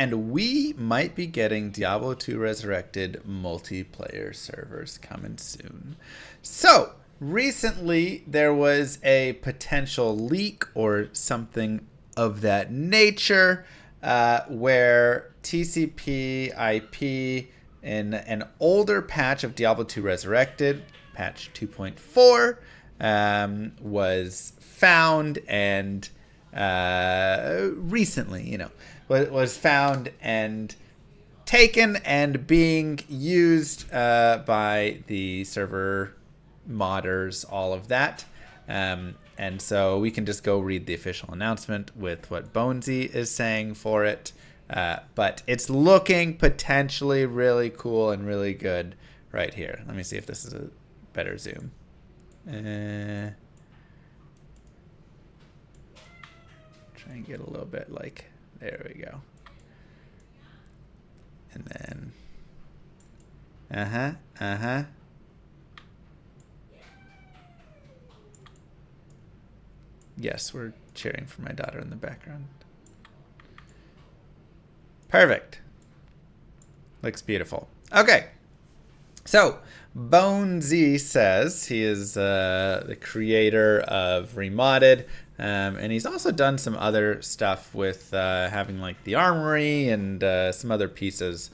and we might be getting Diablo 2 Resurrected multiplayer servers coming soon. So, recently there was a potential leak or something of that nature where TCP IP in an older patch of Diablo 2 Resurrected, patch 2.4, was found and recently, was found and taken and being used by the server modders, all of that. And so we can just go read the official announcement with what Bonesy is saying for it. But it's looking potentially really cool and really good right here. Let me see if this is a better zoom. Try and get a little bit like, there we go. And then, Yes, we're cheering for my daughter in the background. Perfect. Looks beautiful. Okay. So, Bonesy says he is the creator of ReModded, and he's also done some other stuff with having like the armory and some other pieces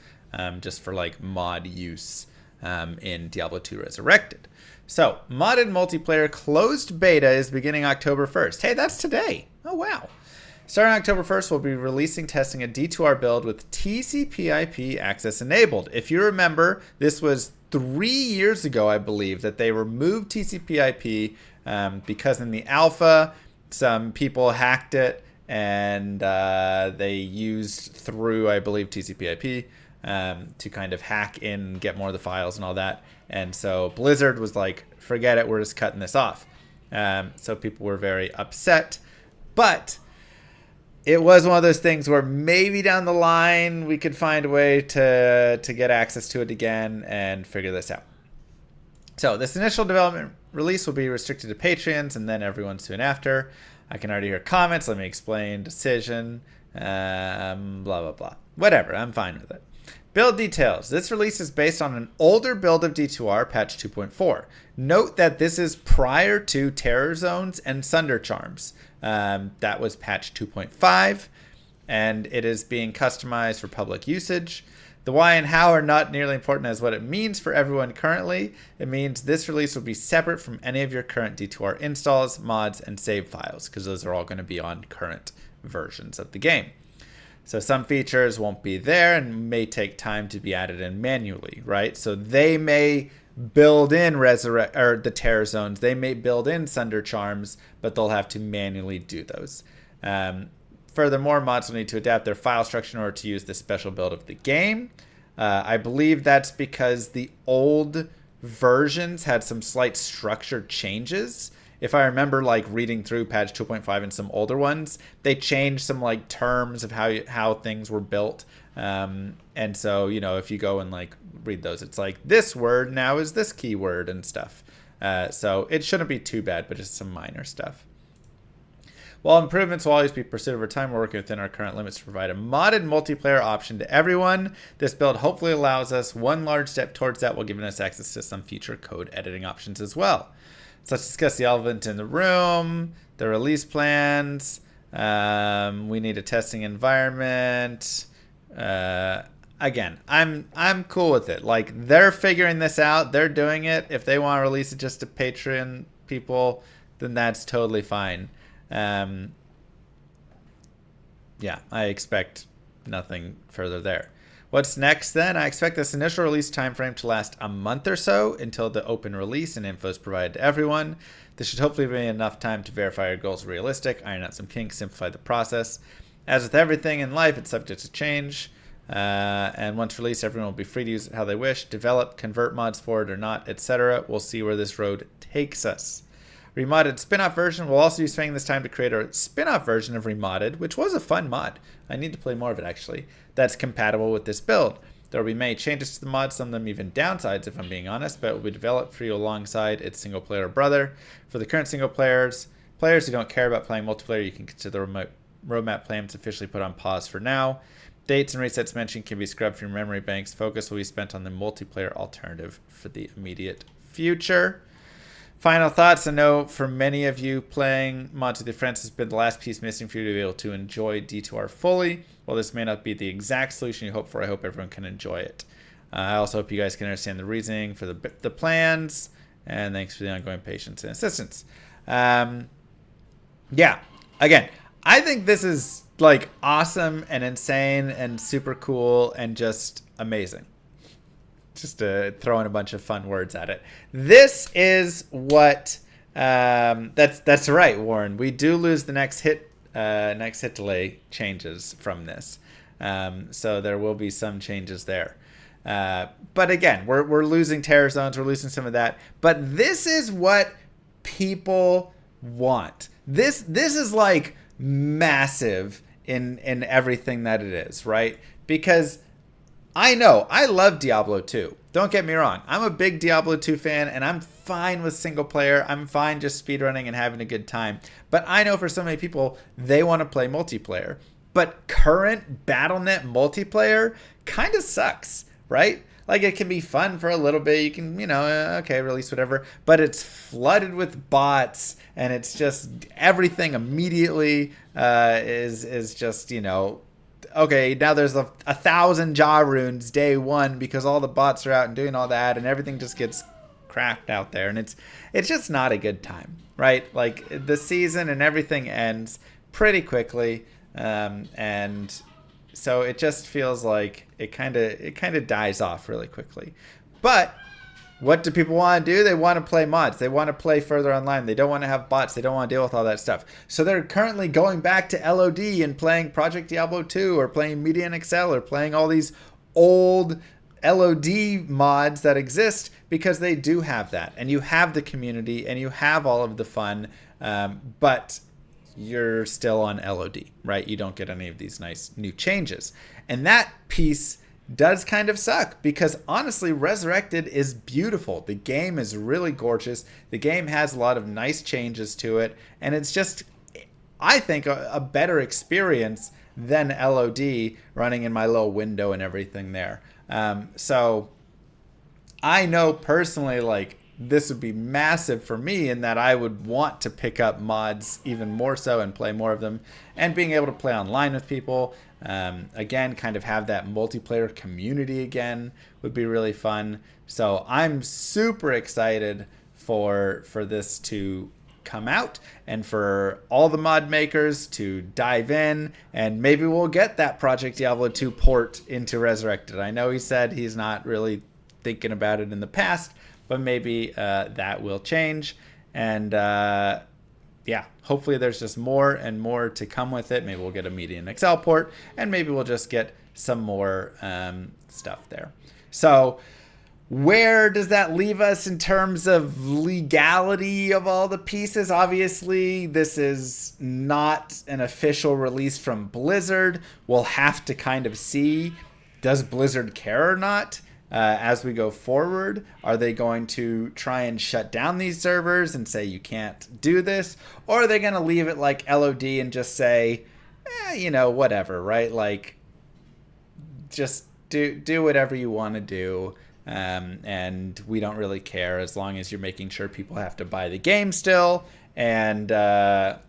just for like mod use in Diablo 2 Resurrected. So, modded multiplayer closed beta is beginning October 1st. Hey, that's today. Oh, wow. Starting October 1st, we'll be releasing testing a D2R build with TCP/IP access enabled. If you remember, this was 3 years ago, I believe, that they removed TCP/IP because in the alpha, some people hacked it and they used through, I believe, TCP/IP to kind of hack in and get more of the files and all that. And so Blizzard was like, forget it, we're just cutting this off. So people were very upset. But it was one of those things where maybe down the line we could find a way to get access to it again and figure this out. So this initial development release will be restricted to Patreons and then everyone soon after. I can already hear comments. Let me explain. Decision. Blah, blah, blah. Whatever. I'm fine with it. Build details. This release is based on an older build of D2R, patch 2.4. Note that this is prior to Terror Zones and Sunder Charms. That was patch 2.5, and it is being customized for public usage. The why and how are not nearly important as what it means for everyone currently. It means this release will be separate from any of your current D2R installs, mods, and save files, because those are all going to be on current versions of the game. So some features won't be there and may take time to be added in manually, right? So they may build in the Terror Zones. They may build in Sunder Charms, but they'll have to manually do those. Furthermore, mods will need to adapt their file structure in order to use this special build of the game. I believe that's because the old versions had some slight structure changes. If I remember, like reading through patch 2.5 and some older ones, they changed some like terms of how things were built. And so, if you go and like read those, it's like this word now is this keyword and stuff. So it shouldn't be too bad, but just some minor stuff. While improvements will always be pursued over time, we're working within our current limits to provide a modded multiplayer option to everyone. This build hopefully allows us one large step towards that while giving us access to some future code editing options as well. So let's discuss the elephant in the room, the release plans. We need a testing environment. Again, I'm cool with it. Like, they're figuring this out. They're doing it. If they want to release it just to Patreon people, then that's totally fine. Yeah, I expect nothing further there. What's next then? I expect this initial release timeframe to last a month or so until the open release and info is provided to everyone. This should hopefully be enough time to verify your goals are realistic, iron out some kinks, simplify the process. As with everything in life, it's subject to change. And once released, everyone will be free to use it how they wish, develop, convert mods for it or not, etc. We'll see where this road takes us. ReModded spin-off version. We'll also be spending this time to create a spin-off version of ReModded, which was a fun mod. I need to play more of it, actually. That's compatible with this build. There will be many changes to the mod, some of them even downsides, if I'm being honest, but it will be developed for you alongside its single-player brother. For the current single players who don't care about playing multiplayer, you can consider the roadmap plans officially put on pause for now. Dates and resets mentioned can be scrubbed from your memory banks. Focus will be spent on the multiplayer alternative for the immediate future. Final thoughts. I know for many of you, playing Mods with your friends has been the last piece missing for you to be able to enjoy D2R fully. While this may not be the exact solution you hope for, I hope everyone can enjoy it. I also hope you guys can understand the reasoning for the plans, and thanks for the ongoing patience and assistance. Yeah, again, I think this is like awesome and insane and super cool and just amazing. Just throwing a bunch of fun words at it. This is what that's right, Warren. We do lose the next hit delay changes from this, so there will be some changes there. But again, we're losing terror zones. We're losing some of that. But this is what people want. This is like massive in everything that it is, right? Because I know I love Diablo 2. Don't get me wrong. I'm a big Diablo 2 fan, and I'm fine with single player. I'm fine just speedrunning and having a good time. But I know for so many people, they want to play multiplayer. But current BattleNet multiplayer kind of sucks, right? Like, it can be fun for a little bit. You can, okay, release whatever. But it's flooded with bots, and it's just everything immediately is just, okay, now there's 1,000 jaw runes day one because all the bots are out and doing all that, and everything just gets cracked out there. And it's just not a good time, right? Like, the season and everything ends pretty quickly. And so it just feels like it kind of dies off really quickly. But what do people want to do? They want to play mods. They want to play further online. They don't want to have bots. They don't want to deal with all that stuff. So they're currently going back to LoD and playing Project Diablo 2 or playing Media and Excel or playing all these old LoD mods that exist because they do have that. And you have the community and you have all of the fun, but you're still on LoD, right? You don't get any of these nice new changes. And that piece does kind of suck because honestly, Resurrected is beautiful. The game is really gorgeous. The game has a lot of nice changes to it. And it's just, I think, a better experience than LoD running in my little window and everything there. So I know personally, like, this would be massive for me in that I would want to pick up mods even more so and play more of them, and being able to play online with people. Again, kind of have that multiplayer community again would be really fun. So I'm super excited for this to come out and for all the mod makers to dive in, and maybe we'll get that Project Diablo 2 port into Resurrected. I know he said he's not really thinking about it in the past, but maybe that will change. And yeah, hopefully there's just more and more to come with it. Maybe we'll get a Media and Excel port, and maybe we'll just get some more stuff there. So where does that leave us in terms of legality of all the pieces? Obviously, this is not an official release from Blizzard. We'll have to kind of see, does Blizzard care or not? As we go forward, are they going to try and shut down these servers and say you can't do this? Or are they going to leave it like LoD and just say, whatever, right? Like, just do whatever you want to do. And we don't really care as long as you're making sure people have to buy the game still. And, that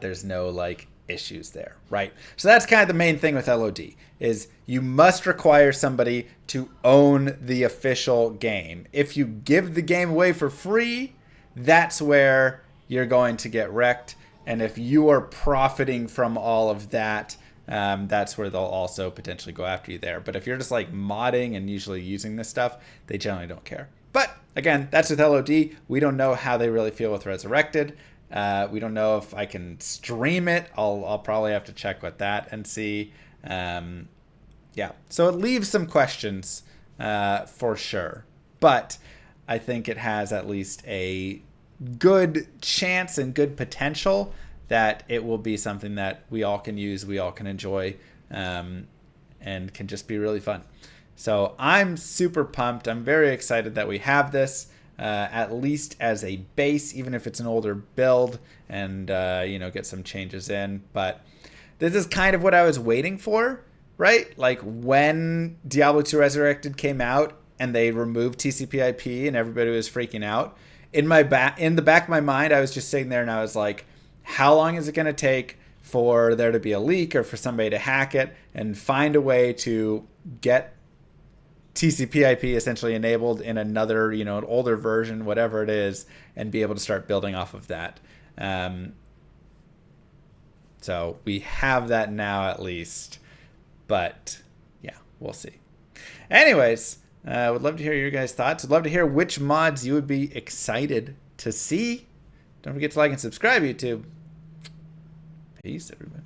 there's no, like, issues there, right? So that's kind of the main thing with LoD is you must require somebody to own the official game. If you give the game away for free, that's where you're going to get wrecked. And if you are profiting from all of that, that's where they'll also potentially go after you there. But if you're just like modding and usually using this stuff, they generally don't care. But again, that's with LoD. We don't know how they really feel with Resurrected. We don't know if I can stream it. I'll probably have to check with that and see. Yeah, so it leaves some questions for sure. But I think it has at least a good chance and good potential that it will be something that we all can use, we all can enjoy, and can just be really fun. So I'm super pumped. I'm very excited that we have this. At least as a base, even if it's an older build, and get some changes in. But this is kind of what I was waiting for, right? Like when Diablo 2 Resurrected came out and they removed TCP/IP and everybody was freaking out. In the back of my mind, I was just sitting there and I was like, how long is it going to take for there to be a leak or for somebody to hack it and find a way to get TCP/IP essentially enabled in another, an older version, whatever it is, and be able to start building off of that. So we have that now at least, but yeah, we'll see. Anyways, I would love to hear your guys' thoughts. I'd love to hear which mods you would be excited to see. Don't forget to like and subscribe, YouTube. Peace, everybody.